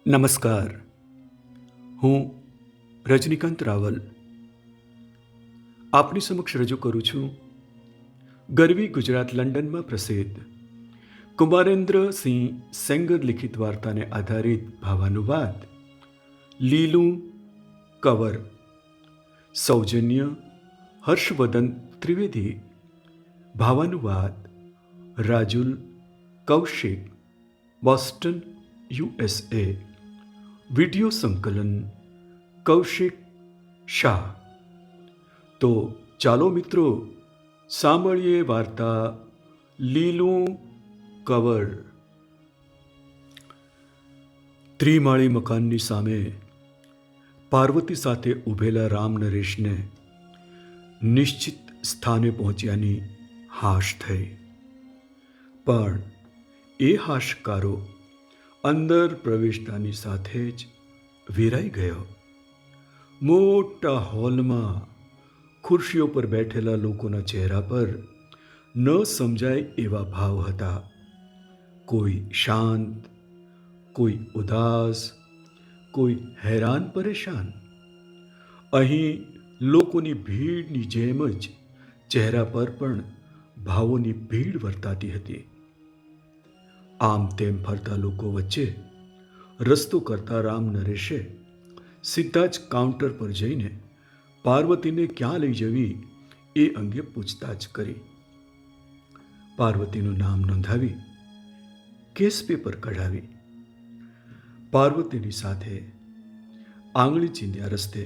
નમસ્કાર. હું રજનીકાંત રાવલ આપની સમક્ષ રજૂ કરું છું ગરવી ગુજરાત લંડનમાં પ્રસિદ્ધ કુમારેન્દ્રસિંહ સેંગર લિખિત વાર્તાને આધારિત ભાવાનુવાદ લીલું કવર. સૌજન્ય હર્ષવર્ધન ત્રિવેદી. ભાવાનુવાદ Rajul Kaushik, Boston, USA. Video સંકલન કૌશિક શાહ. તો ચાલો મિત્રો સાંભળીએ વાર્તા લીલું કવર. ત્રિમાળી મકાનની સામે પાર્વતી સાથે ઊભેલા રામ નરેશને નિશ્ચિત સ્થાને પહોંચ્યાની હાશ થઈ. પણ એ હાશકારો અંદર પ્રવેશતાની સાથે જ વેરાઈ ગયો. મોટા હોલમાં ખુરશીઓ પર બેઠેલા લોકોના ચહેરા પર ન સમજાય એવા ભાવ હતા. કોઈ શાંત, કોઈ ઉદાસ, કોઈ હેરાન પરેશાન. અહીં લોકોની ભીડની જેમ જ ચહેરા પર પણ ભાવોની ભીડ વર્તાતી હતી. આમ તેમ ફરતા લોકો વચ્ચે રસ્તો કરતા રામ નરેશે સીધા જ કાઉન્ટર પર જઈને પાર્વતીને ક્યાં લઈ જવી એ અંગે પૂછતાછ કરી. પાર્વતીનું નામ નોંધાવી કેસ પેપર કઢાવી પાર્વતીની સાથે આંગળી ચીંધ્યા રસ્તે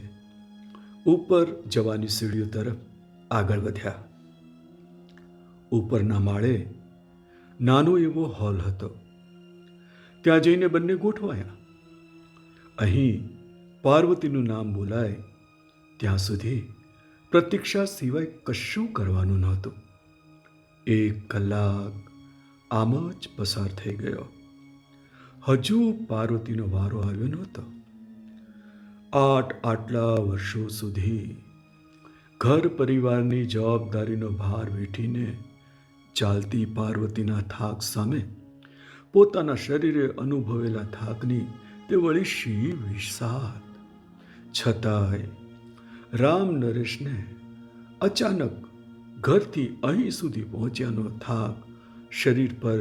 ઉપર જવાની સીડીઓ તરફ આગળ વધ્યા. ઉપરના માળે નાનો એવો હોલ હતો. ત્યાં જઈને બંને ગોઠવાયા. અહીં પાર્વતીનું નામ બોલાય ત્યાં સુધી પ્રતીક્ષા સિવાય કશું કરવાનું નહોતું. 1 કલાક આમ જ પસાર થઈ ગયો. હજુ પાર્વતીનો વારો આવ્યો નહોતો. આટલા વર્ષો સુધી ઘર પરિવારની જવાબદારીનો ભાર વેઠીને ચાલતી પાર્વતીના થાક સામે પોતાના શરીરે અનુભવેલા થાકની તે વળી શી વિષાદ. છતાંય રામ નરેશને અચાનક ઘરથી અહીં સુધી પહોંચ્યાનો થાક શરીર પર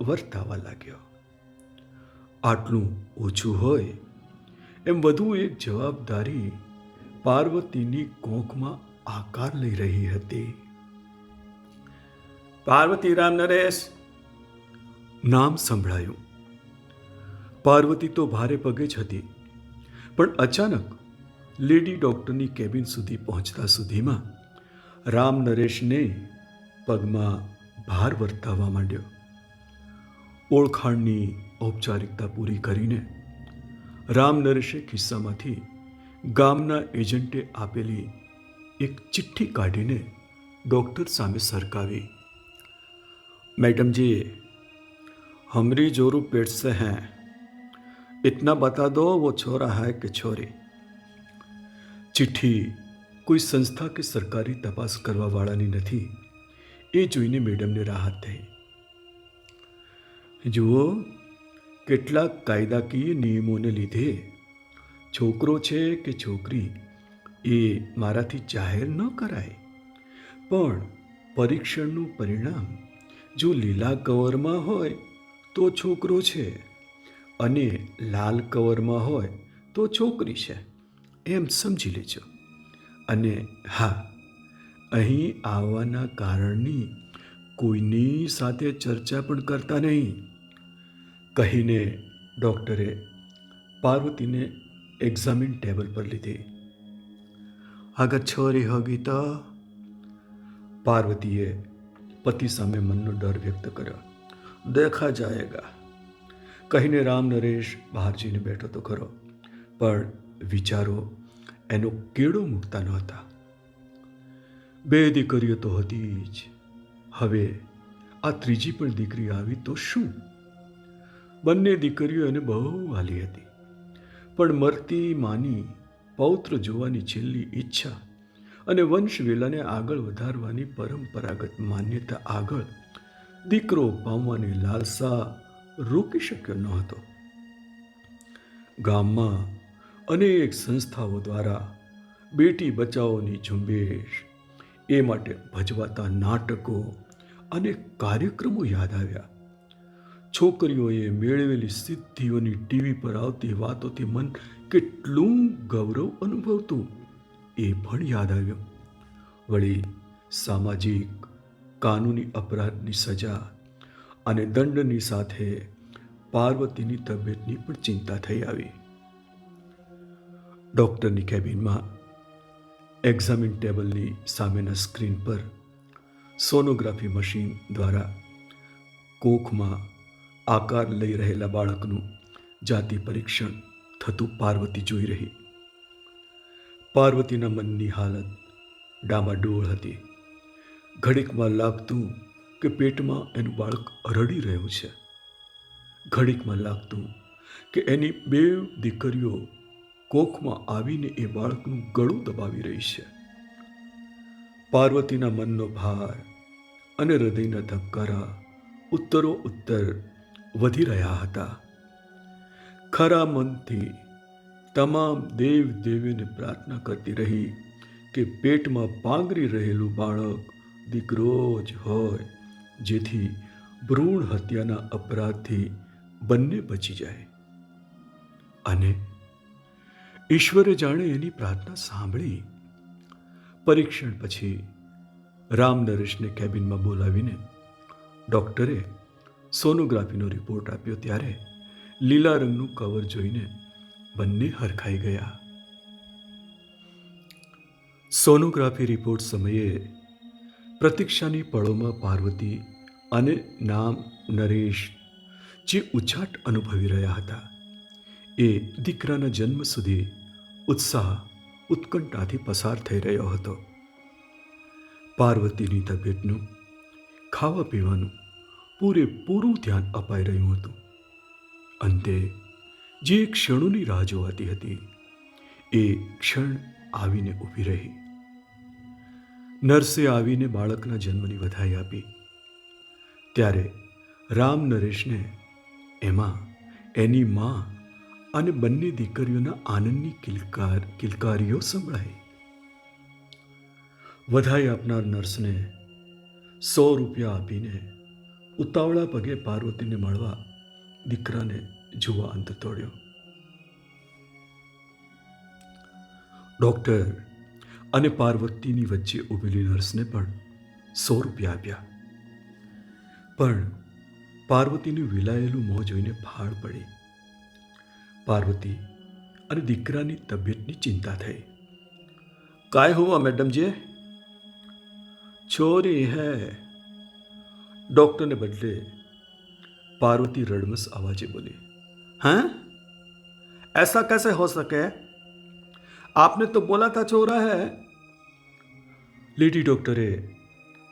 વર્તાવા લાગ્યો. આટલું ઓછું હોય એમ વધુ એક જવાબદારી પાર્વતીની કોંખમાં આકાર લઈ રહી હતી. પાર્વતી, રામ નરેશ નામ સંભળાયું. પાર્વતી તો ભારે પગે જ હતી, પણ અચાનક લેડી ડોક્ટરની કેબિન સુધી પહોંચતા સુધીમાં રામ નરેશને પગમાં ભાર વર્તાવા માંડ્યો. ઓળખાણની ઔપચારિકતા પૂરી કરીને રામ નરેશે ખિસ્સામાંથી ગામના એજન્ટે આપેલી એક ચિઠ્ઠી કાઢીને ડૉક્ટર સામે સરકાવી. मैडम जी, हमारी जोरू पेट से हैं, इतना बता दो वो छोरा है कि छोरी. ચિઠ્ઠી કોઈ સંસ્થા કે સરકારી તપાસ કરવા વાળાની નથી એ જોઈને મેડમને રાહત થઈ. જુઓ, કેટલાક કાયદાકીય નિયમોને લીધે છોકરો છે કે છોકરી એ મારાથી જાહેર ન કરાય, પણ પરીક્ષણનું પરિણામ જો લીલા કવરમાં હોય તો છોકરો છે અને લાલ કવરમાં હોય તો છોકરી છે એમ સમજી લેજો. અને હા, અહીં આવવાના કારણની કોઈની સાથે ચર્ચા પણ કરતા નહીં કહીને ડૉક્ટરે પાર્વતીને એક્ઝામિન ટેબલ પર લીધી. અગર છોરી હોગી તો? પાર્વતીએ પતિ સામે મનનો ડર વ્યક્ત કર્યો. દેખા જાયેગા કહીને રામ નરેશ બહાર જઈને બેઠો તો ખરો, પણ વિચારો એનો કેળો મૂકતા નહોતા. 2 દીકરીઓ તો હતી જ, હવે આ ત્રીજી પણ દીકરી આવી તો શું? બંને દીકરીઓ એને બહુ વાલી હતી, પણ મરતી માની પૌત્ર જોવાની છેલ્લી ઈચ્છા અને વંશવેલાને આગળ વધારવાની પરંપરાગત માન્યતા આગળ દીકરો પામવાની લાલસા રોકી શક્યો ન હતો. ગામમાં અનેક સંસ્થાઓ દ્વારા બેટી બચાવોની ઝુંબેશ, એ માટે ભજવાતા નાટકો અને કાર્યક્રમો યાદ આવ્યા. છોકરીઓએ મેળવેલી સિદ્ધિઓની ટીવી પર આવતી વાતોથી મન કેટલું ગૌરવ અનુભવતું એ પણ યાદ આવ્યું. વળી સામાજિક કાનૂની અપરાધની સજા અને દંડની સાથે પાર્વતીની તબિયતની પણ ચિંતા થઈ આવી. ડૉક્ટરની કેબિનમાં એક્ઝામિન ટેબલની સામેના સ્ક્રીન પર સોનોગ્રાફી મશીન દ્વારા કોખમાં આકાર લઈ રહેલા બાળકનું જાતિ પરીક્ષણ થતું પાર્વતી જોઈ રહી. પાર્વતીના મનની હાલત ડામાડોળ હતી. ઘડીકમાં લાગતું કે પેટમાં એનું બાળક રડી રહ્યું છે. ઘડીકમાં લાગતું કે એની 2 દીકરીઓ કોખમાં આવીને એ બાળકનું ગળું દબાવી રહી છે. પાર્વતીના મનનો ભાર અને હૃદયના ધબકારા ઉત્તરો ઉત્તર વધી રહ્યા હતા. ખરા મનથી તમામ દેવ દેવીને પ્રાર્થના કરતી રહી કે પેટમાં પાંગરી રહેલું બાળક દીકરો જ હોય, જેથી ભ્રૂણ હત્યાના અપરાધથી બંને બચી જાય. અને ઈશ્વરે જાણે એની પ્રાર્થના સાંભળી. પરીક્ષણ પછી રામ નરેશને કેબિનમાં બોલાવીને ડૉક્ટરે સોનોગ્રાફીનો રિપોર્ટ આપ્યો ત્યારે લીલા રંગનું કવર જોઈને બંને હરખાઈ ગયા. સોનોગ્રાફી રિપોર્ટ સમયે પ્રતીક્ષાની પળોમાં પાર્વતી અને નામ નરેશ જે ઉચાટ અનુભવી રહ્યા હતા એ દીકરાના જન્મ સુધી ઉત્સાહ ઉત્કંઠાથી પસાર થઈ રહ્યો હતો. પાર્વતીની તબિયતનું, ખાવા પીવાનું પૂરેપૂરું ધ્યાન અપાઈ રહ્યું હતું. અંતે જે ક્ષણોની રાહ જોવાતી હતી એ ક્ષણ આવીને ઊભી રહી. નર્સે આવીને બાળકના જન્મની વધાઈ આપી ત્યારે રામ નરેશને એમાં એની માં અને બંને દીકરીઓના આનંદની કિલકારીઓ સંભળાઈ. વધાઈ આપનાર નર્સને 100 રૂપિયા આપીને ઉતાવળા પગે પાર્વતીને મળવા દીકરાને જોવા અંત તોડ્યો. ડૉક્ટર અને પાર્વતીની વચ્ચે ઊભેલી નર્સને પણ 100 રૂપિયા આપ્યા. પણ પાર્વતીનું વિલાયેલું મોં જોઈને ફાળ પડી. પાર્વતી અને દીકરાની તબિયતની ચિંતા થઈ. काय हुआ मैडम जी? छोरी है. डॉक्टर ने बदले पार्वती रड़मस आवाजे बोली. हैं? ऐसा कैसे हो सके? आपने तो बोला था छोरा है. लेडी डॉक्टरे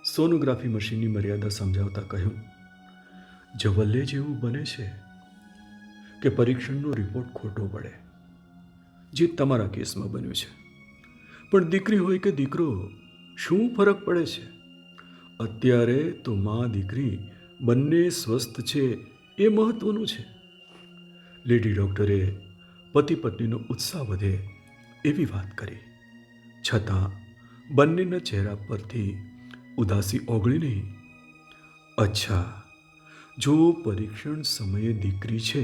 सोनोग्राफी मशीनની મર્યાદા સમજાવતા કહ્યું, જવલ્લે જેવું બને છે કે પરીક્ષણનો રિપોર્ટ ખોટો પડે, જે તમારા કેસમાં બન્યું છે. પણ દીકરી હોય કે દીકરો, શું ફરક પડે છે? અત્યારે તો માં દીકરી બંને સ્વસ્થ છે એ મહત્વનું છે. લેડી ડૉક્ટરે પતિ પત્નીનો ઉત્સાહ વધે એવી વાત કરી. છતાં બંનેના ચહેરા પરથી ઉદાસી ઓગળી નહીં. અચ્છા, જો પરીક્ષણ સમયે દીકરી છે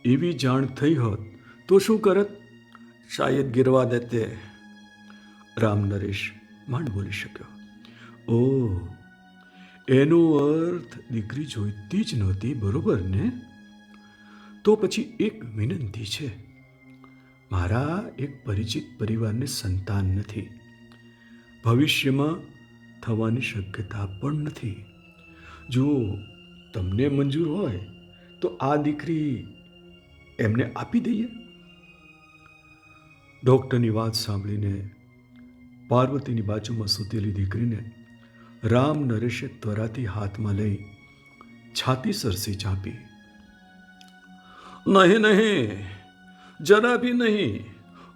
એવી જાણ થઈ હોત તો શું કરત? શાયદ ગિરવા દેતે. રામ નરેશ માંડ બોલી શક્યો. ઓહ, એનો અર્થ દીકરી જોઈતી જ નહોતી, બરોબર ને? તો પછી એક વિનંતી છે. મારા એક પરિચિત પરિવારને સંતાન નથી, ભવિષ્યમાં થવાની શક્યતા પણ નથી. જો તમને મંજૂર હોય તો આ દીકરી એમને આપી દઈએ. ડૉક્ટરની વાત સાંભળીને પાર્વતીની બાજુમાં સૂતેલી દીકરીને રામ નરેશે ત્વરાથી હાથમાં લઈ છાતી સરસી ચાંપી. નહીં નહીં, जरा भी नहीं,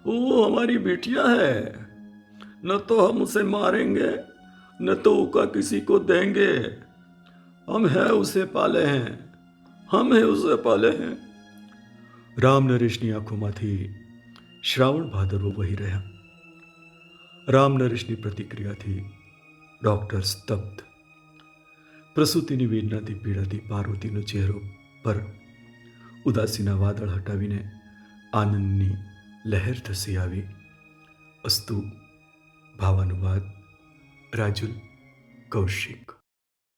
वो हमारी बेटियां है. न तो हम उसे मारेंगे न तो उसका किसी को देंगे. हम है उसे पाले हैं, हम है उसे पाले हैं. રામ નરેશની આંખોમાંથી શ્રાવણ ભાદરવો વહી રહ્યા. રામ નરેશની પ્રતિક્રિયાથી ડૉક્ટર સ્તબ્ધ. પ્રસૂતિની વેદનાથી પીડાતી પાર્વતીનો ચહેરો પર ઉદાસીના વાદળ હટાવીને આનંદની લહેર ધસી આવી. અસ્તુ. ભાવાનુવાદ રાજુલ કૌશિક.